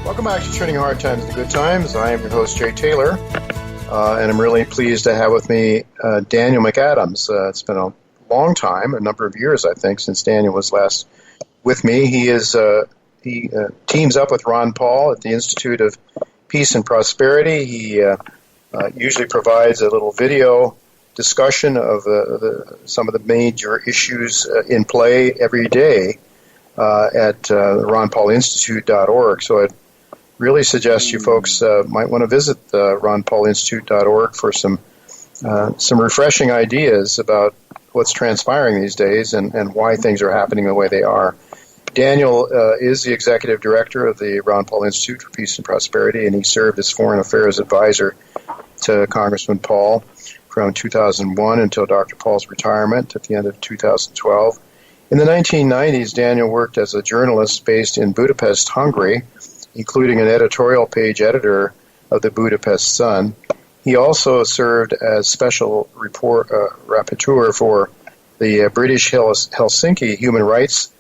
Welcome back to Turning Hard Times to Good Times. I am your host, Jay Taylor, and I'm really pleased to have with me Daniel McAdams. It's been a long time, a number of years, I think, since Daniel was last with me. He teams up with Ron Paul at the Institute of Peace and Prosperity. He usually provides a little video discussion of some of the major issues in play every day at ronpaulinstitute.org. So I'd really suggest you folks might want to visit ronpaulinstitute.org for some refreshing ideas about what's transpiring these days and why things are happening the way they are. Daniel is the executive director of the Ron Paul Institute for Peace and Prosperity, and he served as foreign affairs advisor to Congressman Paul from 2001 until Dr. Paul's retirement at the end of 2012. In the 1990s, Daniel worked as a journalist based in Budapest, Hungary, including an editorial page editor of the Budapest Sun. He also served as special rapporteur for the British Helsinki Human Rights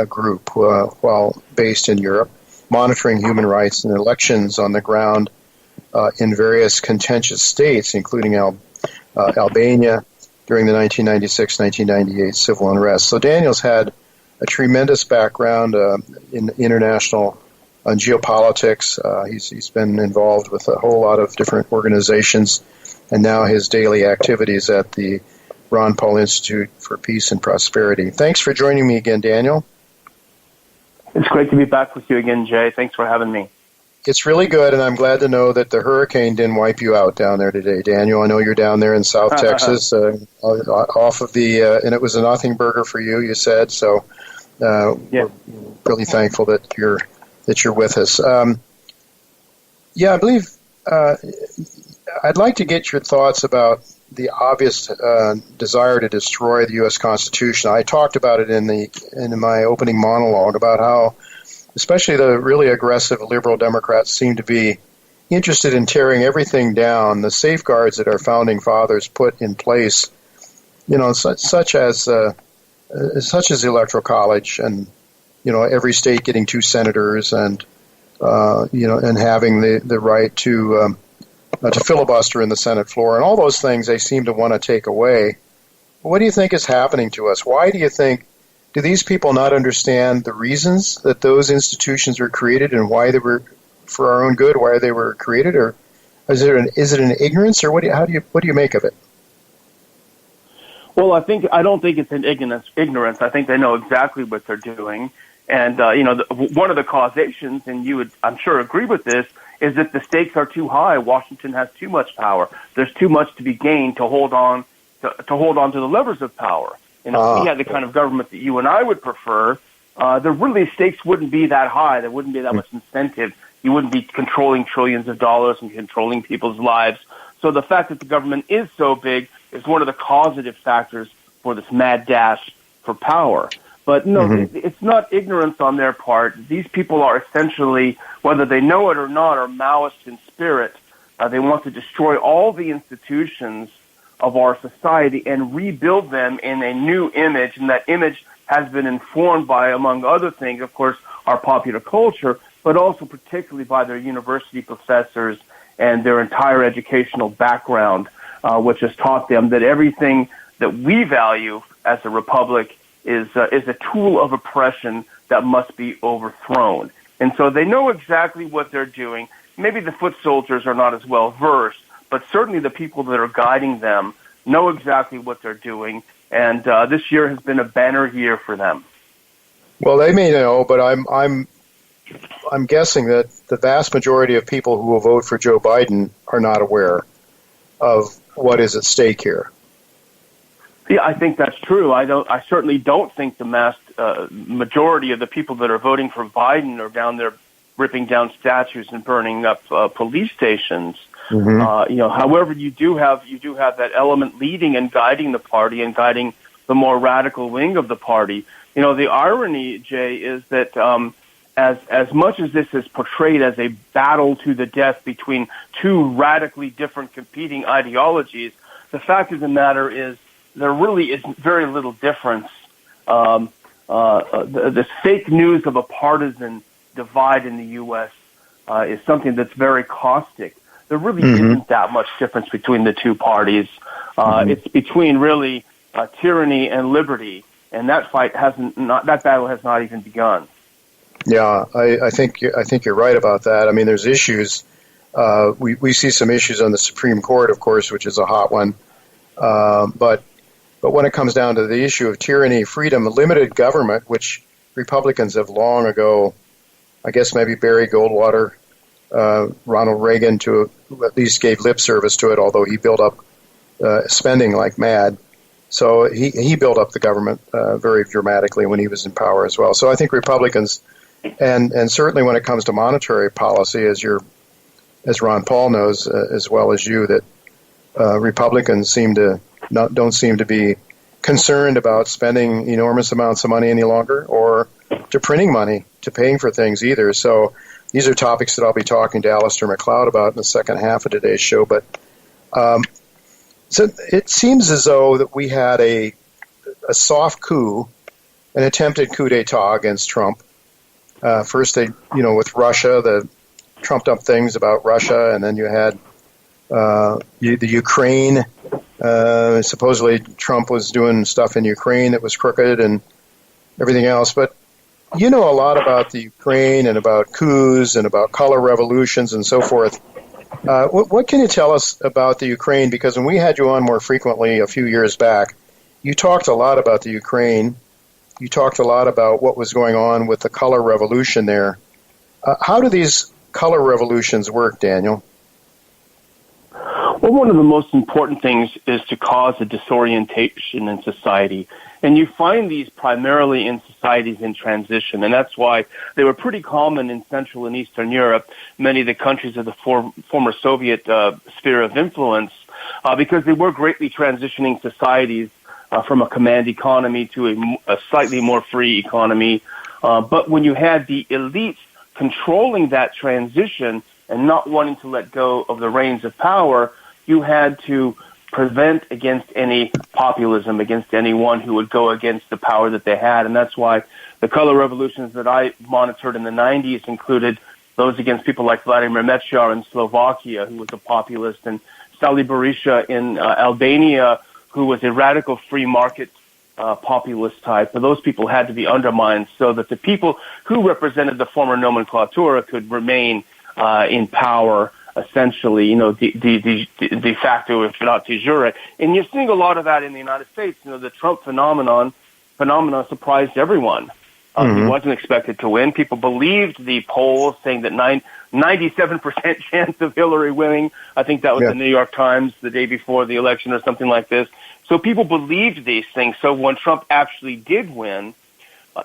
Group while based in Europe, monitoring human rights and elections on the ground in various contentious states, including Albania, during the 1996-1998 civil unrest. So Daniel's had a tremendous background in international geopolitics. He's been involved with a whole lot of different organizations, and now his daily activities at the Ron Paul Institute for Peace and Prosperity. Thanks for joining me again, Daniel. It's great to be back with you again, Jay. Thanks for having me. It's really good, and I'm glad to know that the hurricane didn't wipe you out down there today, Daniel. I know you're down there in South Texas, off of the, and it was a nothing burger for you, you said. So we're really thankful that you're with us. I believe I'd like to get your thoughts about the obvious desire to destroy the U.S. Constitution. I talked about it in my opening monologue about how especially the really aggressive liberal Democrats seem to be interested in tearing everything down, the safeguards that our founding fathers put in place, such as the Electoral College and, every state getting 2 senators and, and having the right to filibuster in the Senate floor and all those things they seem to want to take away. What do you think is happening to us? Why do you think do these people not understand the reasons that those institutions were created and why they were for our own good, why they were created, or is it an ignorance, or what do you make of it? Well, I don't think it's an ignorance. I think they know exactly what they're doing, and one of the causations, and you would, I'm sure, agree with this, is that the stakes are too high. Washington has too much power. There's too much to be gained to hold on to the levers of power. If we had the kind of government that you and I would prefer, the stakes wouldn't be that high. There wouldn't be that much incentive. You wouldn't be controlling trillions of dollars and controlling people's lives. So the fact that the government is so big is one of the causative factors for this mad dash for power. But no, it's not ignorance on their part. These people are essentially, whether they know it or not, are Maoists in spirit. They want to destroy all the institutions of our society and rebuild them in a new image, and that image has been informed by, among other things, of course, our popular culture, but also particularly by their university professors and their entire educational background, which has taught them that everything that we value as a republic is a tool of oppression that must be overthrown. And so they know exactly what they're doing. Maybe the foot soldiers are not as well versed, but certainly the people that are guiding them know exactly what they're doing, and this year has been a banner year for them. Well, they may know, but I'm guessing that the vast majority of people who will vote for Joe Biden are not aware of what is at stake here. Yeah, I think that's true. I certainly don't think the majority of the people that are voting for Biden are down there ripping down statues and burning up police stations. However, you do have that element leading and guiding the party and guiding the more radical wing of the party. The irony, Jay, is that as much as this is portrayed as a battle to the death between two radically different competing ideologies, the fact of the matter is there really is very little difference. This fake news of a partisan divide in the U.S. is something that's very caustic. There really Mm-hmm. isn't that much difference between the two parties. Mm-hmm. It's between really tyranny and liberty, and that that battle has not even begun. Yeah, I think you're right about that. I mean, there's issues. We see some issues on the Supreme Court, of course, which is a hot one. But when it comes down to the issue of tyranny, freedom, limited government, which Republicans have long ago, I guess maybe Barry Goldwater, Ronald Reagan, at least gave lip service to it, although he built up spending like mad. So he built up the government very dramatically when he was in power as well. So I think Republicans, and certainly when it comes to monetary policy, as Ron Paul knows as well as you, that Republicans don't seem to be concerned about spending enormous amounts of money any longer, or to printing money, to paying for things either. So these are topics that I'll be talking to Alistair McLeod about in the second half of today's show. But so it seems as though that we had a soft coup, an attempted coup d'etat against Trump. First, with Russia, the trumped up things about Russia, and then you had the Ukraine. Supposedly Trump was doing stuff in Ukraine that was crooked and everything else. But you know a lot about the Ukraine and about coups and about color revolutions and so forth. What can you tell us about the Ukraine? Because when we had you on more frequently a few years back, you talked a lot about the Ukraine. You talked a lot about what was going on with the color revolution there. How do these color revolutions work, Daniel? Well, one of the most important things is to cause a disorientation in society. And you find these primarily in societies in transition, and that's why they were pretty common in Central and Eastern Europe, many of the countries of the former Soviet sphere of influence, because they were greatly transitioning societies from a command economy to a slightly more free economy. But when you had the elites controlling that transition and not wanting to let go of the reins of power, you had to prevent against any populism, against anyone who would go against the power that they had. And that's why the color revolutions that I monitored in the 90s included those against people like Vladimir Mečiar in Slovakia, who was a populist, and Sali Berisha in Albania, who was a radical free market populist type. So those people had to be undermined so that the people who represented the former nomenclatura could remain in power, essentially, de facto, if not de jure. And you're seeing a lot of that in the United States. The Trump phenomenon surprised everyone. He wasn't expected to win. People believed the polls saying that 97% chance of Hillary winning. I think that was the New York Times the day before the election or something like this. So people believed these things. So when Trump actually did win,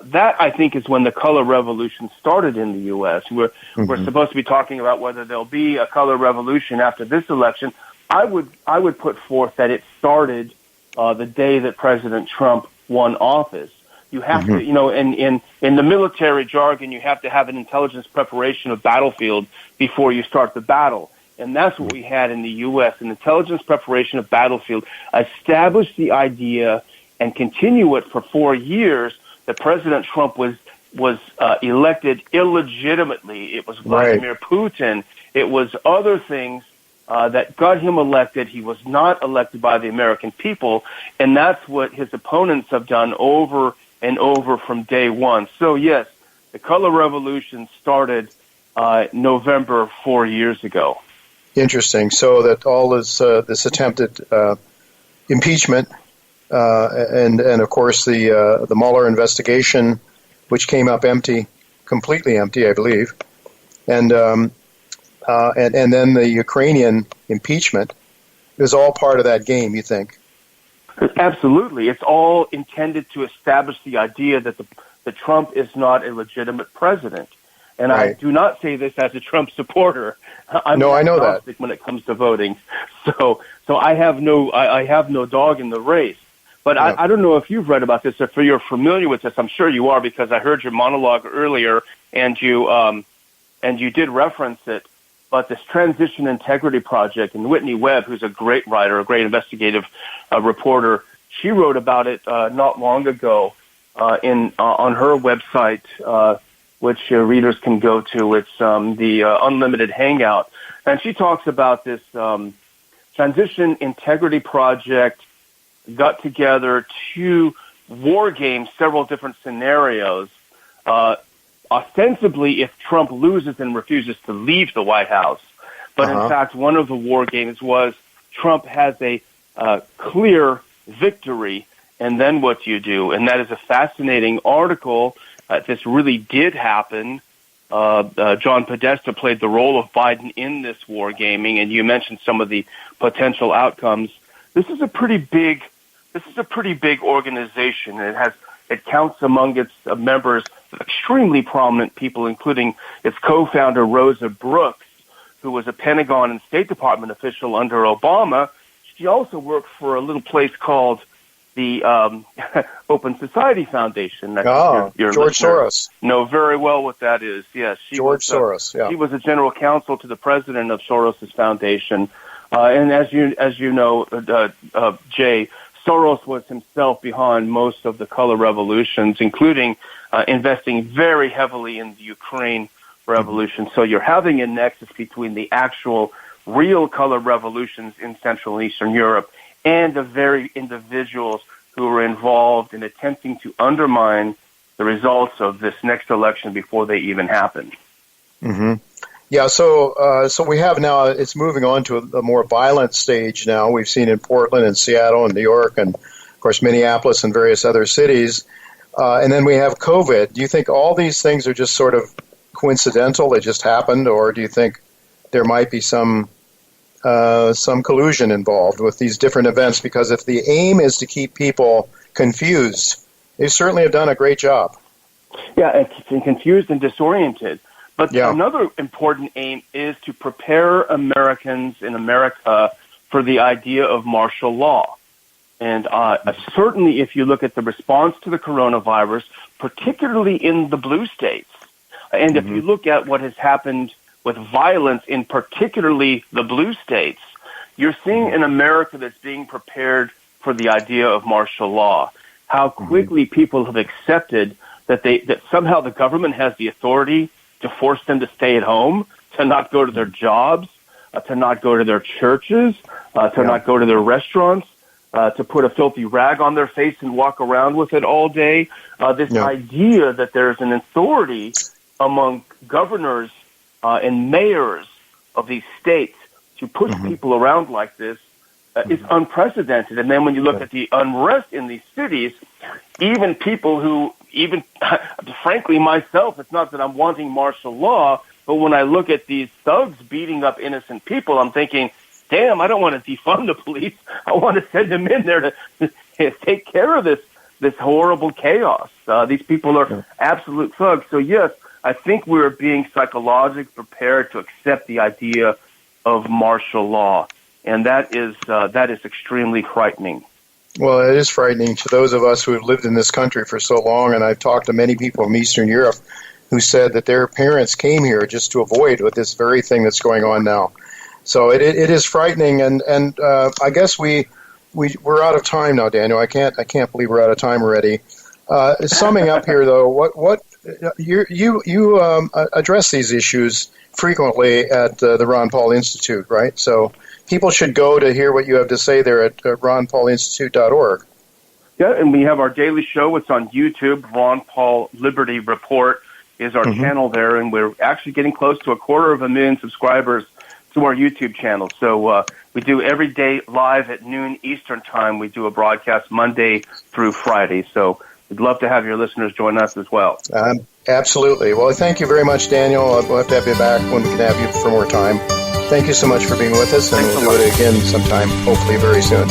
that, I think, is when the color revolution started in the U.S. We're supposed to be talking about whether there'll be a color revolution after this election. I would put forth that it started the day that President Trump won office. You have to, in the military jargon, you have to have an intelligence preparation of battlefield before you start the battle. And that's what we had in the U.S., an intelligence preparation of battlefield, establish the idea and continue it for 4 years that President Trump was elected illegitimately. It was Vladimir Putin. It was other things that got him elected. He was not elected by the American people, and that's what his opponents have done over and over from day one. So, yes, the color revolution started November 4 years ago. Interesting. So that all this attempted impeachment and of course the Mueller investigation, which came up completely empty, I believe, and then the Ukrainian impeachment is all part of that game, you think? Absolutely. It's all intended to establish the idea that Trump is not a legitimate president. And I do not say this as a Trump supporter. I know that when it comes to voting. So I have no dog in the race. But I don't know if you've read about this, if you're familiar with this. I'm sure you are, because I heard your monologue earlier, and you did reference it. But this Transition Integrity Project, and Whitney Webb, who's a great writer, a great investigative reporter, she wrote about it not long ago on her website. which readers can go to. It's the Unlimited Hangout. And she talks about this Transition Integrity Project got together to war game several different scenarios, ostensibly if Trump loses and refuses to leave the White House. But in fact, one of the war games was Trump has a clear victory, and then what do you do? And that is a fascinating article. This really did happen. John Podesta played the role of Biden in this war gaming, and you mentioned some of the potential outcomes. This is a pretty big organization. It counts among its members extremely prominent people, including its co-founder Rosa Brooks, who was a Pentagon and State Department official under Obama. She also worked for a little place called the Open Society Foundation. George Soros. Know very well what that is. Yes, Soros. Yeah, she was a general counsel to the president of Soros's foundation, and as you know, Jay, Soros was himself behind most of the color revolutions, including investing very heavily in the Ukraine revolution. So you're having a nexus between the actual real color revolutions in Central and Eastern Europe and the very individuals who were involved in attempting to undermine the results of this next election before they even happened. Mm-hmm. Yeah, so we have now, it's moving on to a more violent stage now. We've seen in Portland and Seattle and New York and, of course, Minneapolis and various other cities. And then we have COVID. Do you think all these things are just sort of coincidental, they just happened, or do you think there might be some collusion involved with these different events? Because if the aim is to keep people confused, they certainly have done a great job. Yeah, it's confused and disoriented. But another important aim is to prepare Americans in America for the idea of martial law. And certainly if you look at the response to the coronavirus, particularly in the blue states, and if you look at what has happened with violence in particularly the blue states, you're seeing an America that's being prepared for the idea of martial law. How quickly people have accepted that somehow the government has the authority to force them to stay at home, to not go to their jobs, to not go to their churches, to not go to their restaurants, to put a filthy rag on their face and walk around with it all day. This idea that there's an authority among governors and mayors of these states to push people around like this is unprecedented. And then when you look at the unrest in these cities, even people who, frankly, myself, it's not that I'm wanting martial law, but when I look at these thugs beating up innocent people, I'm thinking, damn, I don't want to defund the police. I want to send them in there to take care of this horrible chaos. These people are absolute thugs. So, yes, I think we're being psychologically prepared to accept the idea of martial law, and that is extremely frightening. Well, it is frightening to those of us who have lived in this country for so long, and I've talked to many people from Eastern Europe who said that their parents came here just to avoid with this very thing that's going on now. So it is frightening, and I guess we're out of time now, Daniel. I can't believe we're out of time already. Summing up here, though, what you address these issues frequently at the Ron Paul Institute, right? So people should go to hear what you have to say there at ronpaulinstitute.org. Yeah, and we have our daily show. It's on YouTube. Ron Paul Liberty Report is our channel there, and we're actually getting close to 250,000 subscribers to our YouTube channel. So we do every day live at noon Eastern time. We do a broadcast Monday through Friday. So we'd love to have your listeners join us as well. Absolutely. Well, thank you very much, Daniel. We'll have to have you back when we can have you for more time. Thank you so much for being with us, and we'll do it again sometime, hopefully very soon.